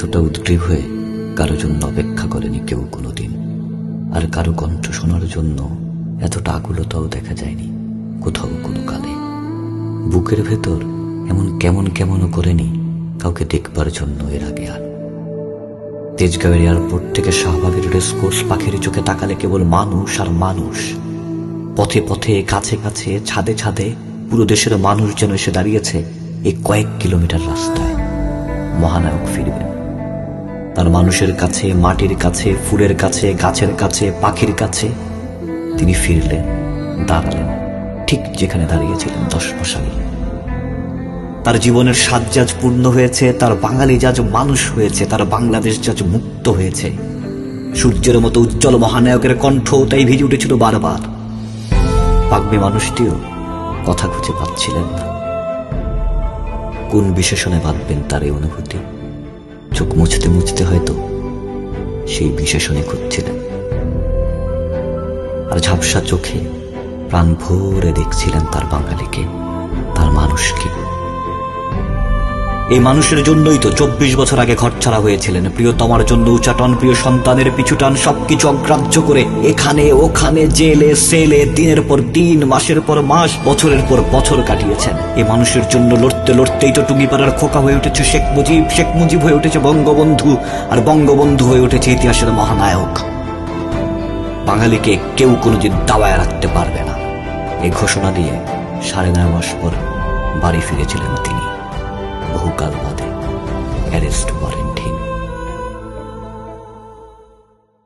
এতটা উদ্গ্রীব হয়ে কারো জন্য অপেক্ষা করেনি কেউ কোনোদিন। আর কারো কণ্ঠ শোনার জন্য এতটা আকুলতাও দেখা যায়নি কোথাও কোনো কালে। বুকের ভেতর এমন কেমন কেমনও করেনি কাউকে দেখবার জন্য এর আগে আর। তেজগাঁওয়ের এয়ারপোর্ট থেকে শাহবাগের রেসকোর্স পাখির চোখে তাকালে কেবল মানুষ আর মানুষ। পথে পথে, কাছে কাছে, ছাদে ছাদে পুরো দেশের মানুষ যেন এসে দাঁড়িয়েছে এই কয়েক কিলোমিটার রাস্তায়। মহানায়ক ফিরবেন, তার মানুষের কাছে, মাটির কাছে, ফুলের কাছে, গাছের কাছে, পাখির কাছে। তিনি ফিরলেন, দাঁড়ালেন ঠিক যেখানে দাঁড়িয়েছিলেন 10 মাস আগে। তার জীবনের সাজ্জাজ পূর্ণ হয়েছে, তার বাঙালি জাজ মানুষ হয়েছে, তার বাংলাদেশ জাজ মুক্ত হয়েছে। সূর্যের মতো উজ্জ্বল মহানায়কের কণ্ঠ তাই ভিজে উঠেছিল বারবার। পাগবে মানুষটিও কথা খুঁজে পাচ্ছিলেন না। কোন বিশেষণে বাঁধবেন তার এই অনুভূতি? চোখ মুছতে মুছতে হয়তো সেই বিশেষণে খুঁজছিলেন। আর ঝাপসা চোখে প্রাণ ভরে দেখছিলেন তার বাঙালিকে, তার মানুষকে। এই মানুষের জন্যই তো 24 বছর আগে ঘর ছাড়া হয়েছিলেন। প্রিয়তমার জন্য উচাটন, প্রিয় সন্তানের পিছুটান, সবকিছু অগ্রাহ্য করে এখানে ওখানে, জেলে সেলে দিনের পর দিন, মাসের পর মাস, বছরের পর বছর কাটিয়েছেন। এই মানুষের জন্য লড়তে লড়তেই তো টুঙ্গিপাড়ার খোকা হয়ে উঠেছে শেখ মুজিব, শেখ মুজিব হয়ে উঠেছে বঙ্গবন্ধু, আর বঙ্গবন্ধু হয়ে উঠেছে ইতিহাসের মহানায়ক। বাঙালিকে কেউ কোনোদিন দাবায় রাখতে পারবে না, এই ঘোষণা দিয়ে 9.5 মাস পর বাড়ি ফিরেছিলেন তিনি, বহুকাল বাদে, অ্যারেস্ট ওয়ারেন্ট।